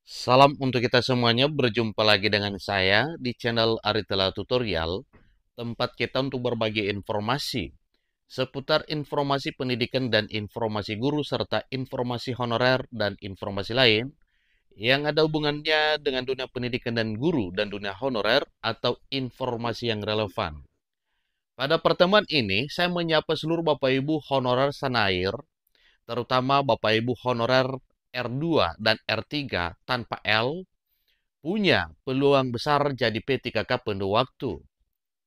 Salam untuk kita semuanya, berjumpa lagi dengan saya di channel Aritela Tutorial, tempat kita untuk berbagi informasi seputar informasi pendidikan dan informasi guru serta informasi honorer dan informasi lain yang ada hubungannya dengan dunia pendidikan dan guru dan dunia honorer atau informasi yang relevan. Pada pertemuan ini, saya menyapa seluruh Bapak Ibu honorer Sanair, terutama Bapak Ibu honorer R2 dan R3 tanpa L, punya peluang besar jadi P3K penuh waktu.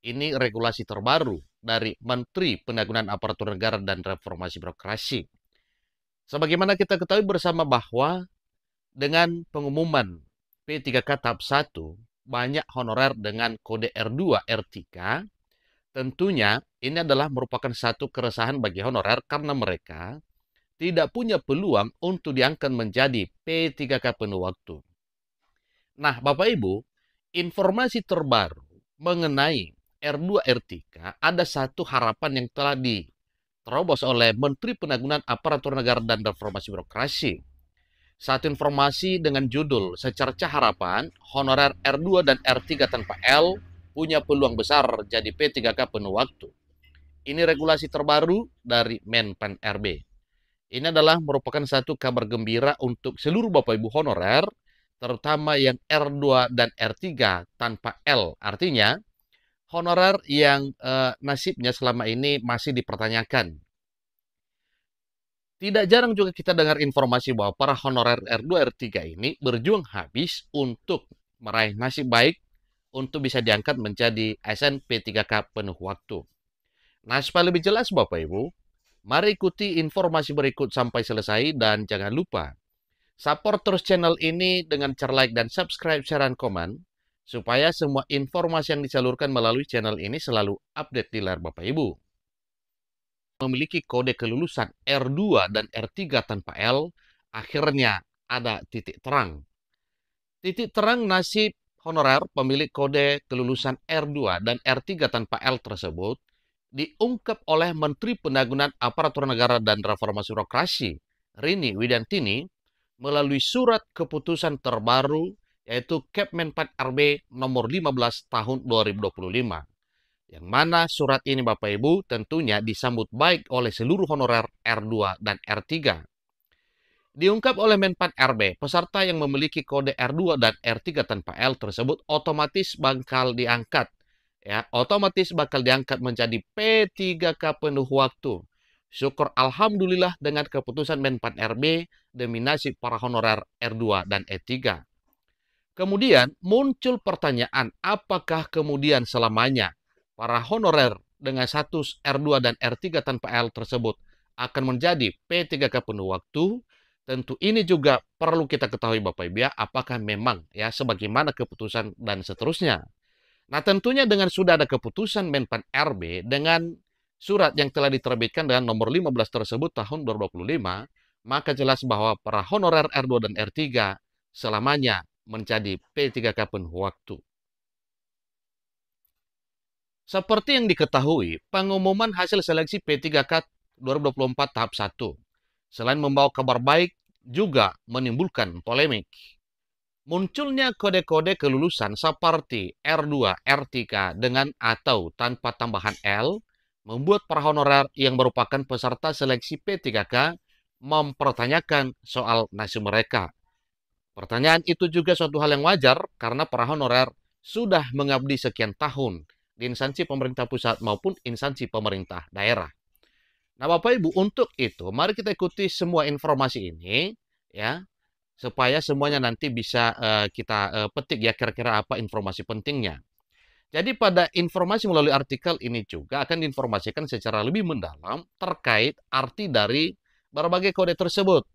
Ini regulasi terbaru dari Menteri Pendagunan Aparatur Negara dan Reformasi Birokrasi. Sebagaimana kita ketahui bersama bahwa dengan pengumuman P3K tahap 1, banyak honorer dengan kode R2, R3, tentunya ini adalah merupakan satu keresahan bagi honorer karena mereka tidak punya peluang untuk diangkat menjadi P3K penuh waktu. Nah, Bapak Ibu, informasi terbaru mengenai R2 R3 ada satu harapan yang telah diterobos oleh Menteri Pendagunan Aparatur Negara dan Reformasi Birokrasi. Satu informasi dengan judul Secerca Harapan, honorer R2 dan R3 tanpa L punya peluang besar jadi P3K penuh waktu. Ini regulasi terbaru dari Menpan RB. Ini adalah merupakan satu kabar gembira untuk seluruh Bapak Ibu honorer, terutama yang R2 dan R3 tanpa L. Artinya, honorer yang nasibnya selama ini masih dipertanyakan. Tidak jarang juga kita dengar informasi bahwa para honorer R2, R3 ini berjuang habis untuk meraih nasib baik untuk bisa diangkat menjadi ASN P3K penuh waktu. Nah, supaya lebih jelas Bapak Ibu, mari ikuti informasi berikut sampai selesai dan jangan lupa support terus channel ini dengan cara like dan subscribe, share, dan komen supaya semua informasi yang disalurkan melalui channel ini selalu update di layar Bapak Ibu. Memiliki kode kelulusan R2 dan R3 tanpa L, akhirnya ada titik terang. Titik terang nasib honorer pemilik kode kelulusan R2 dan R3 tanpa L tersebut diungkap oleh Menteri Pendagunan Aparatur Negara dan Reformasi Birokrasi, Rini Widiantini, melalui surat keputusan terbaru yaitu Kepmenpan RB nomor 15 tahun 2025. Yang mana surat ini Bapak Ibu tentunya disambut baik oleh seluruh honorer R2 dan R3. Diungkap oleh Menpan RB, peserta yang memiliki kode R2 dan R3 tanpa L tersebut otomatis bakal diangkat. Ya, otomatis bakal diangkat menjadi P3K penuh waktu. Syukur Alhamdulillah dengan keputusan Menpan RB demi nasib para honorer R2 dan E3. Kemudian muncul pertanyaan, apakah kemudian selamanya para honorer dengan status R2 dan R3 tanpa L tersebut akan menjadi P3K penuh waktu? Tentu ini juga perlu kita ketahui Bapak Ibu ya, apakah memang ya sebagaimana keputusan dan seterusnya. Nah, tentunya dengan sudah ada keputusan Menpan RB dengan surat yang telah diterbitkan dengan nomor 15 tersebut tahun 2025, maka jelas bahwa para honorer R2 dan R3 selamanya menjadi P3K penuh waktu. Seperti yang diketahui, pengumuman hasil seleksi P3K 2024 tahap 1, selain membawa kabar baik, juga menimbulkan polemik. Munculnya kode-kode kelulusan seperti R2, R3 dengan atau tanpa tambahan L, membuat para honorer yang merupakan peserta seleksi P3K mempertanyakan soal nasib mereka. Pertanyaan itu juga suatu hal yang wajar karena para honorer sudah mengabdi sekian tahun di instansi pemerintah pusat maupun instansi pemerintah daerah. Nah, Bapak Ibu, untuk itu mari kita ikuti semua informasi ini ya, supaya semuanya nanti bisa kita petik ya kira-kira apa informasi pentingnya. Jadi pada informasi melalui artikel ini juga akan diinformasikan secara lebih mendalam terkait arti dari berbagai kode tersebut,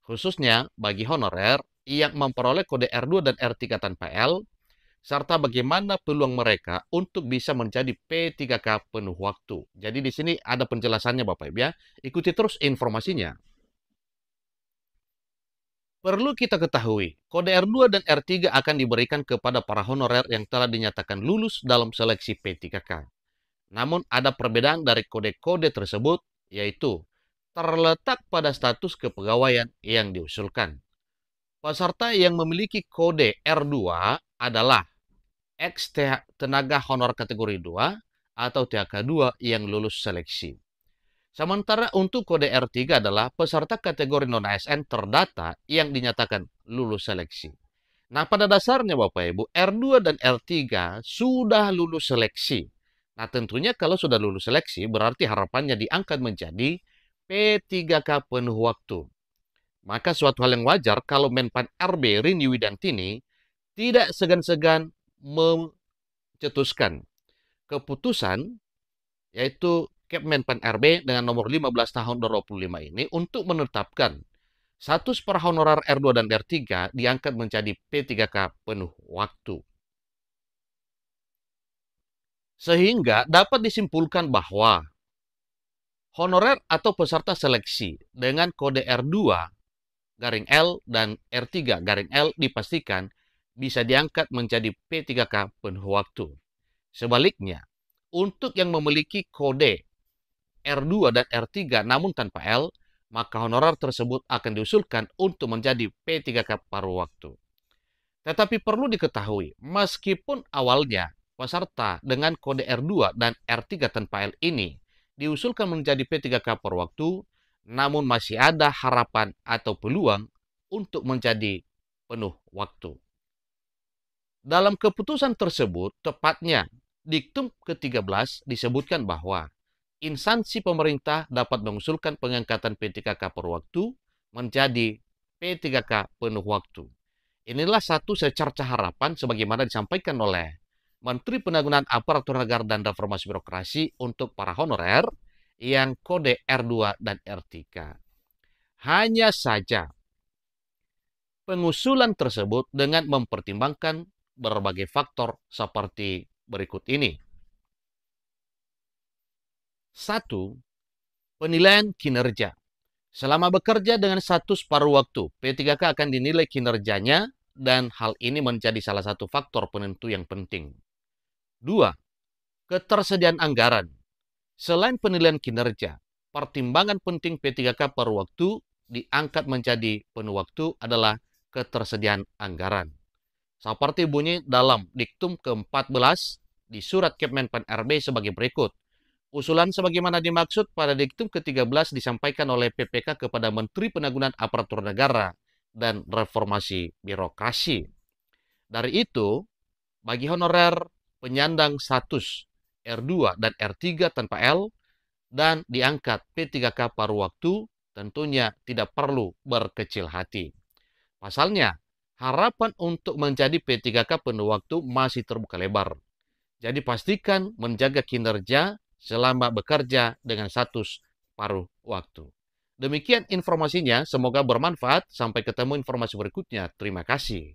khususnya bagi honorer yang memperoleh kode R2 dan R3 tanpa L, serta bagaimana peluang mereka untuk bisa menjadi P3K penuh waktu. Jadi di sini ada penjelasannya Bapak Ibu ya. Ikuti terus informasinya. Perlu kita ketahui, kode R2 dan R3 akan diberikan kepada para honorer yang telah dinyatakan lulus dalam seleksi P3K. Namun ada perbedaan dari kode-kode tersebut, yaitu terletak pada status kepegawaian yang diusulkan. Peserta yang memiliki kode R2 adalah X tenaga honor kategori 2 atau THK2 yang lulus seleksi. Sementara untuk kode R3 adalah peserta kategori non-ASN terdata yang dinyatakan lulus seleksi. Nah, pada dasarnya Bapak Ibu, R2 dan R3 sudah lulus seleksi. Nah, tentunya kalau sudah lulus seleksi, berarti harapannya diangkat menjadi P3K penuh waktu. Maka suatu hal yang wajar kalau Menpan RB Rini Widantini tidak segan-segan mencetuskan keputusan, yaitu Kepmenpan RB dengan nomor 15 tahun 2025 ini untuk menetapkan status para honorer R2 dan R3 diangkat menjadi P3K penuh waktu. Sehingga dapat disimpulkan bahwa honorer atau peserta seleksi dengan kode R2 garing L dan R3 garing L dipastikan bisa diangkat menjadi P3K penuh waktu. Sebaliknya, untuk yang memiliki kode R2 dan R3 namun tanpa L, maka honorer tersebut akan diusulkan untuk menjadi P3K paruh waktu. Tetapi perlu diketahui, meskipun awalnya peserta dengan kode R2 dan R3 tanpa L ini diusulkan menjadi P3K paruh waktu, namun masih ada harapan atau peluang untuk menjadi penuh waktu. Dalam keputusan tersebut, tepatnya diktum ke-13 disebutkan bahwa instansi pemerintah dapat mengusulkan pengangkatan P3K paruh waktu menjadi P3K penuh waktu. Inilah satu secerca harapan sebagaimana disampaikan oleh Menteri Penanggulangan Aparatur Negara dan Reformasi Birokrasi untuk para honorer yang kode R2 dan R3. Hanya saja pengusulan tersebut dengan mempertimbangkan berbagai faktor seperti berikut ini. 1. Penilaian kinerja. Selama bekerja dengan status paruh waktu, P3K akan dinilai kinerjanya dan hal ini menjadi salah satu faktor penentu yang penting. 2. Ketersediaan anggaran. Selain penilaian kinerja, pertimbangan penting P3K paruh waktu diangkat menjadi penuh waktu adalah ketersediaan anggaran. Seperti bunyi dalam diktum ke-14 di surat Kepmenpan RB sebagai berikut. Usulan sebagaimana dimaksud pada diktum ke-13 disampaikan oleh PPK kepada Menteri Penanggulangan Aparatur Negara dan Reformasi Birokrasi. Dari itu, bagi honorer penyandang status R2 dan R3 tanpa L dan diangkat P3K paruh waktu, tentunya tidak perlu berkecil hati. Pasalnya, harapan untuk menjadi P3K penuh waktu masih terbuka lebar. Jadi pastikan menjaga kinerja selama bekerja dengan status paruh waktu. Demikian informasinya, semoga bermanfaat. Sampai ketemu informasi berikutnya. Terima kasih.